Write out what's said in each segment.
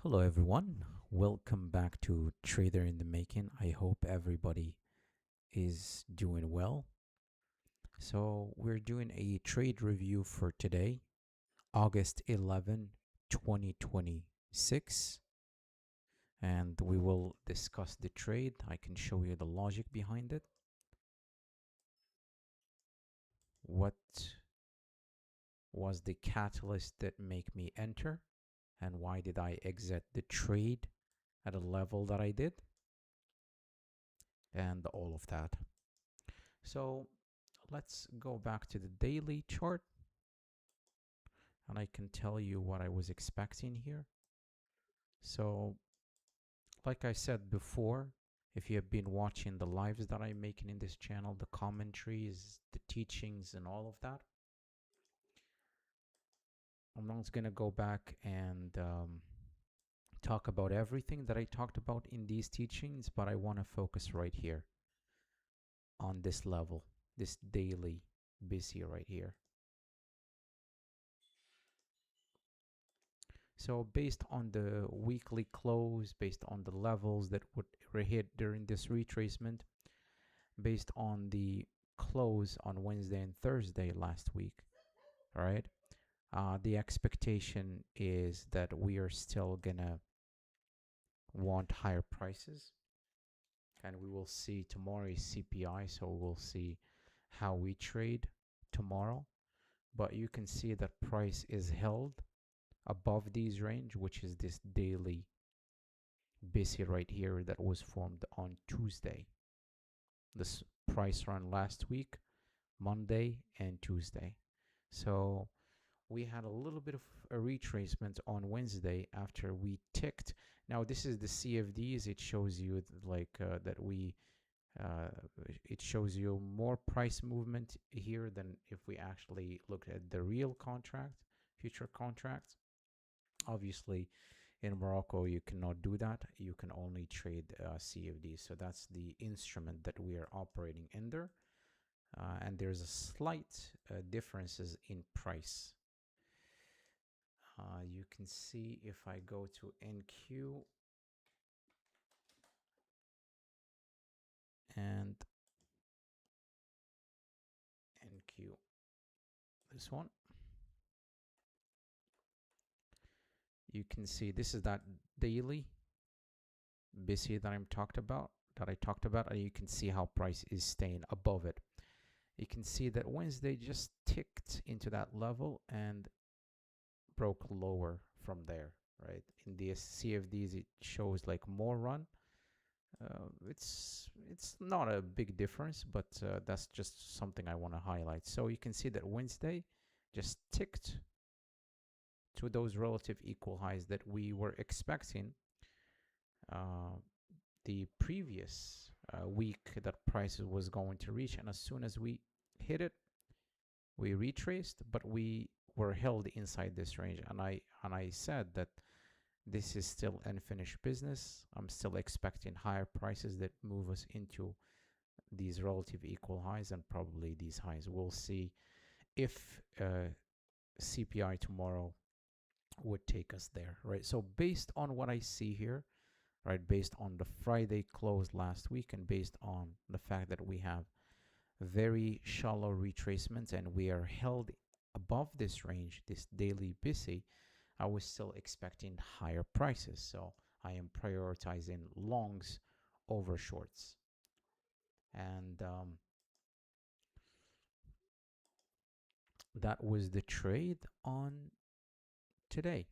Hello, everyone. Welcome back to Trader in the Making. I hope everybody is doing well. So, we're doing a trade review for today, August 11, 2026. And we will discuss the trade. I can show you the logic behind it. What was the catalyst that make me enter? And why did I exit the trade at a level that I did? And all of that. So let's go back to the daily chart and I can tell you what I was expecting here. So, like I said before, if you have been watching the lives that I'm making in this channel, the commentaries, the teachings, and all of that, I'm not going to go back and talk about everything that I talked about in these teachings, but I want to focus right here on this level, this daily busy right here. So based on the weekly close, based on the levels that would hit during this retracement, based on the close on Wednesday and Thursday last week, all right, the expectation is that we are still gonna want higher prices, and we will see tomorrow is CPI, so we'll see how we trade tomorrow. But you can see that price is held above these range, which is this daily busy right here that was formed on Tuesday. This price run last week, Monday and Tuesday. So we had a little bit of a retracement on Wednesday after we ticked. Now this is the CFDs. It shows you that we it shows you more price movement here than if we actually look at the real contract, future contracts. Obviously, in Morocco, you cannot do that. You can only trade CFDs. So that's the instrument that we are operating under. And there's a slight differences in price. You can see if I go to NQ and NQ, this one, you can see this is that daily busy that I talked about, and you can see how price is staying above it. You can see that Wednesday just ticked into that level and broke lower from there, right? In the CFDs, it shows like more run. It's not a big difference, but that's just something I want to highlight. So you can see that Wednesday just ticked to those relative equal highs that we were expecting uh, the previous week that prices was going to reach, and as soon as we hit it, we retraced, but we were held inside this range. And I said that this is still unfinished business. I'm still expecting higher prices that move us into these relative equal highs and probably these highs. We'll see if CPI tomorrow would take us there, right? So based on what I see here, right, based on the Friday close last week and based on the fact that we have very shallow retracements and we are held above this range, this daily busy, I was still expecting higher prices. So I am prioritizing longs over shorts. And that was the trade on today.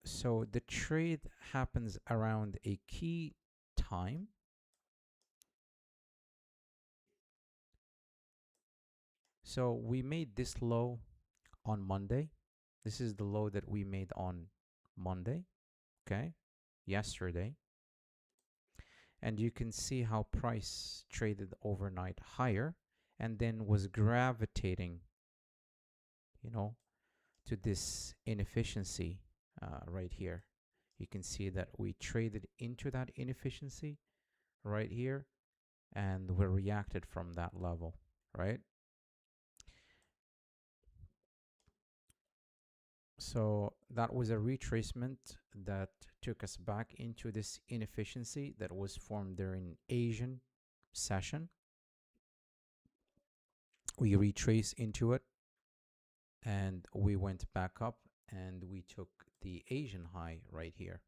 So the trade happens around a key time. So we made this low on Monday. This is the low that we made on Monday, okay, yesterday. And you can see how price traded overnight higher and then was gravitating, you know, to this inefficiency right here. You can see that we traded into that inefficiency right here and we reacted from that level, right? So that was a retracement that took us back into this inefficiency that was formed during Asian session. We retrace into it and we went back up and we took the Asian high right here.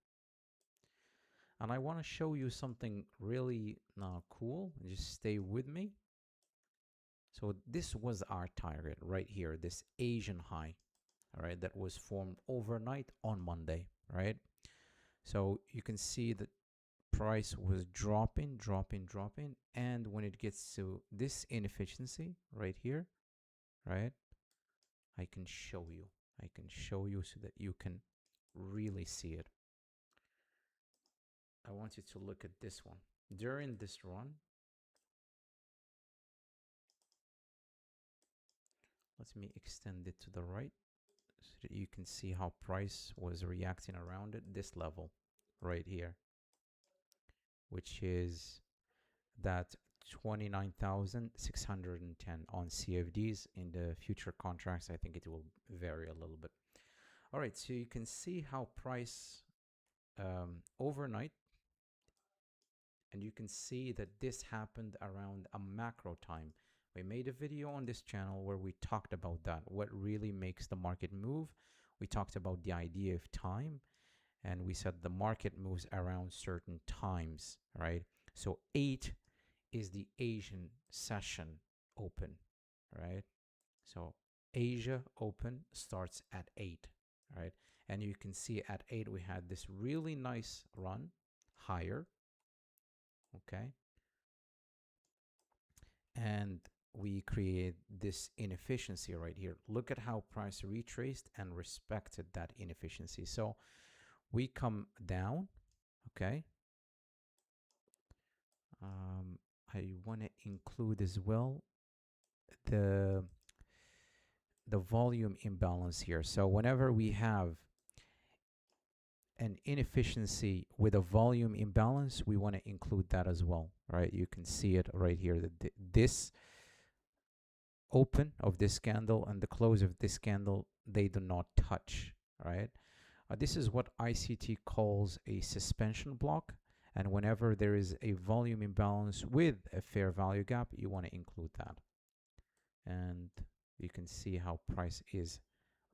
And I want to show you something really cool. Just stay with me. So this was our target right here, this Asian high, all right, that was formed overnight on Monday, right? So you can see that price was dropping, and when it gets to this inefficiency right here, right, I can show you. So that you can really see it. I want you to look at this one. During this run, let me extend it to the right so that you can see how price was reacting around it, this level right here, which is that 29,610 on CFDs. In the future contracts, I think it will vary a little bit. All right, so you can see how price overnight, and you can see that this happened around a macro time. We made a video on this channel where we talked about that, what really makes the market move. We talked about the idea of time, and we said the market moves around certain times, right? So 8 is the Asian session open, right? So Asia open starts at 8, right? And you can see at 8 we had this really nice run higher, okay? And we create this inefficiency right here. Look at how price retraced and respected that inefficiency. So we come down, okay? I want to include as well the volume imbalance here. So whenever we have an inefficiency with a volume imbalance, we want to include that as well, right? You can see it right here, that this open of this candle and the close of this candle, they do not touch, right? This is what ICT calls a suspension block. And whenever there is a volume imbalance with a fair value gap, you want to include that. And you can see how price is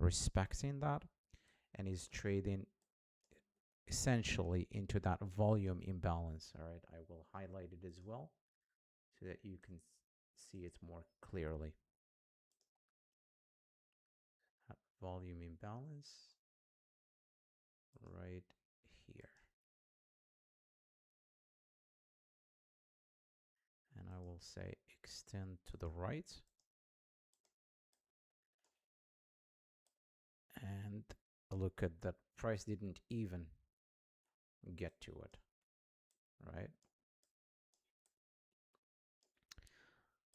respecting that and is trading essentially into that volume imbalance. All right, I will highlight it as well so that you can see it more clearly. That volume imbalance right here. And I will say extend to the right. And look at that, price didn't even get to it, right?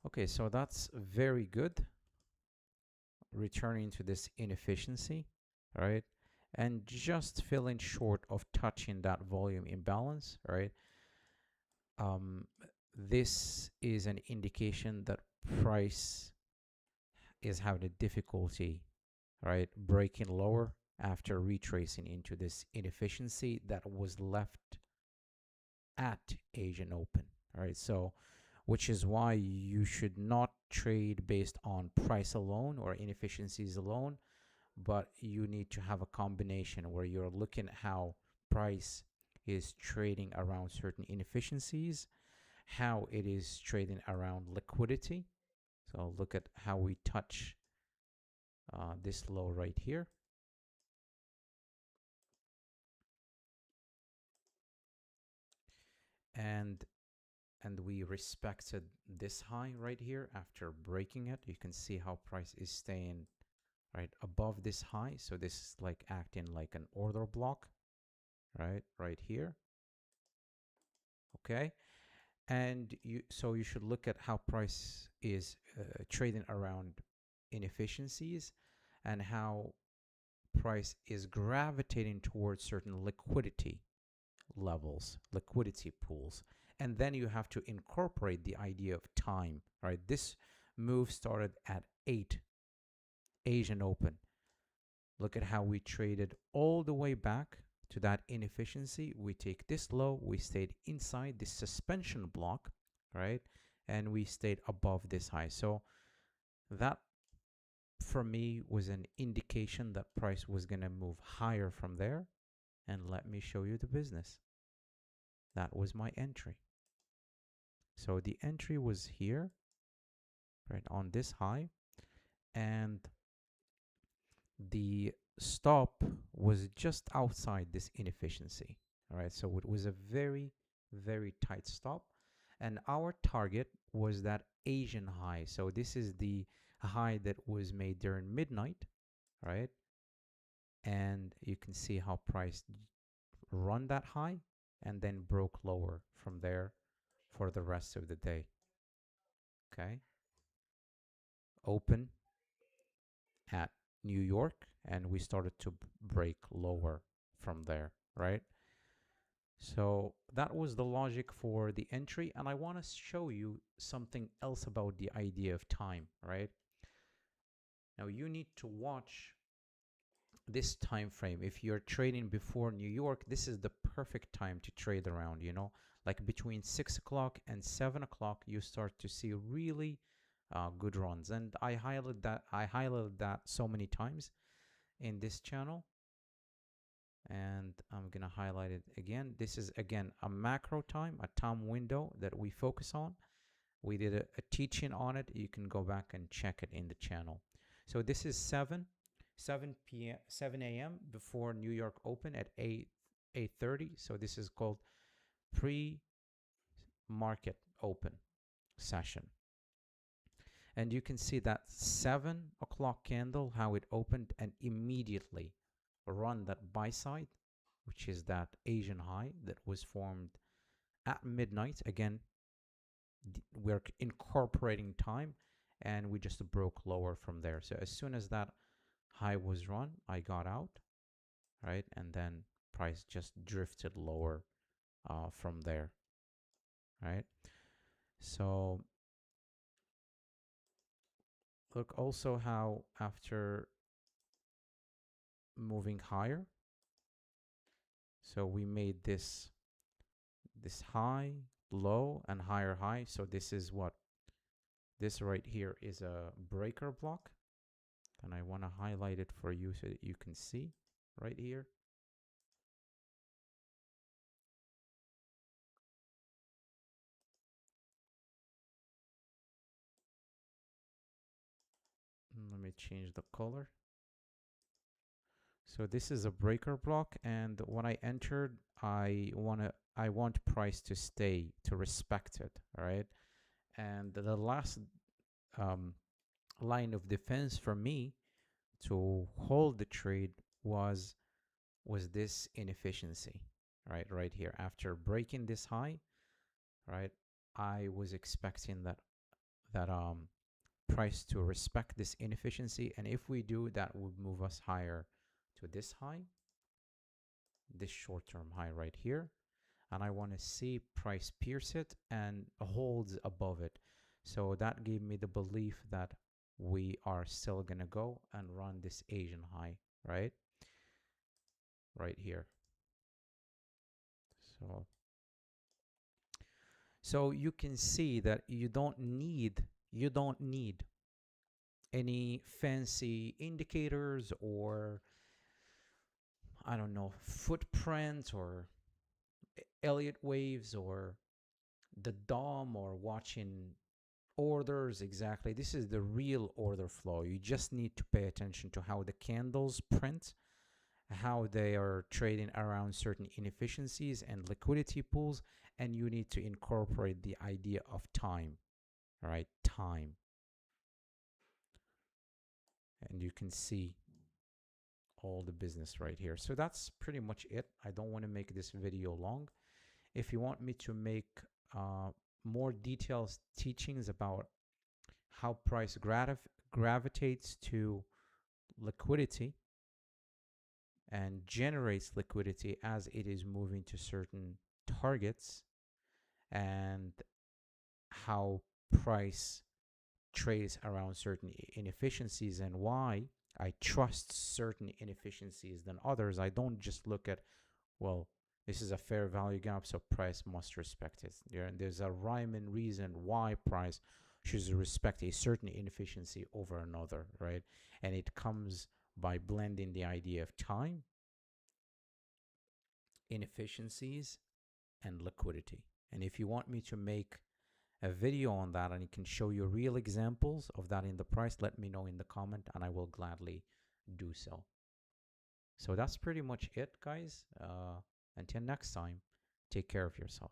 Okay, so that's very good. Returning to this inefficiency, right? And just feeling short of touching that volume imbalance, right? This is an indication that price is having a difficulty, right, breaking lower after retracing into this inefficiency that was left at Asian Open. All right, so which is why you should not trade based on price alone or inefficiencies alone, but you need to have a combination where you're looking at how price is trading around certain inefficiencies, how it is trading around liquidity. So look at how we touch this low right here. And we respected this high right here after breaking it. You can see how price is staying right above this high. So this is like acting like an order block, right here. Okay. And you should look at how price is trading around inefficiencies and how price is gravitating towards certain liquidity levels, liquidity pools. And then you have to incorporate the idea of time, right? This move started at 8 Asian Open. Look at how we traded all the way back to that inefficiency. We take this low, we stayed inside this suspension block, right? And we stayed above this high. So that for me was an indication that price was going to move higher from there. And let me show you the business. That was my entry. So the entry was here, right on this high, and the stop was just outside this inefficiency. All right, so it was a very, very tight stop. And our target was that Asian high. So this is the high that was made during midnight, right? And you can see how price run that high and then broke lower from there for the rest of the day. Okay, open at New York, and we started to break lower from there, right? So that was the logic for the entry, and I want to show you something else about the idea of time, right? Now you need to watch this time frame. If you're trading before New York, this is the perfect time to trade around, like between 6 o'clock and 7 o'clock, you start to see really good runs. And I highlighted that so many times in this channel, and I'm gonna highlight it again. This is again a macro time, a time window that we focus on. We did a teaching on it. You can go back and check it in the channel. So this is 7 p.m. 7 a.m. before New York open at 8:30. So this is called pre-market open session. And you can see that 7 o'clock candle, how it opened and immediately run that buy side, which is that Asian high that was formed at midnight. Again, we're incorporating time, and we just broke lower from there. So as soon as that high was run, I got out, right? And then price just drifted lower from there, right? So look also how after moving higher, so we made this high, low, and higher high. So this is what this right here is, a breaker block, and I want to highlight it for you so that you can see right here. Let me change the color. So this is a breaker block, and when I entered, I want price to stay, to respect it, all right? And the last line of defense for me to hold the trade was this inefficiency, right here. After breaking this high, right, I was expecting that price to respect this inefficiency, and if we do, that would move us higher to this high, this short-term high right here, and I want to see price pierce it and holds above it. So that gave me the belief that we are still gonna go and run this Asian high, right here. So you can see that you don't need any fancy indicators, or I don't know, footprints or Elliott waves or the DOM or watching orders. Exactly, this is the real order flow. You just need to pay attention to how the candles print, how they are trading around certain inefficiencies and liquidity pools, and you need to incorporate the idea of time, right? Time. And you can see all the business right here. So that's pretty much it. I don't want to make this video long. If you want me to make more detailed teachings about how price gravitates to liquidity and generates liquidity as it is moving to certain targets, and how price trades around certain inefficiencies, and why I trust certain inefficiencies than others. I don't just look at, well, this is a fair value gap, so price must respect it. There's a rhyme and reason why price should respect a certain inefficiency over another, right? And it comes by blending the idea of time, inefficiencies, and liquidity. And if you want me to make a video on that and I can show you real examples of that in the price, let me know in the comment and I will gladly do so. So that's pretty much it, guys. Until next time, take care of yourself.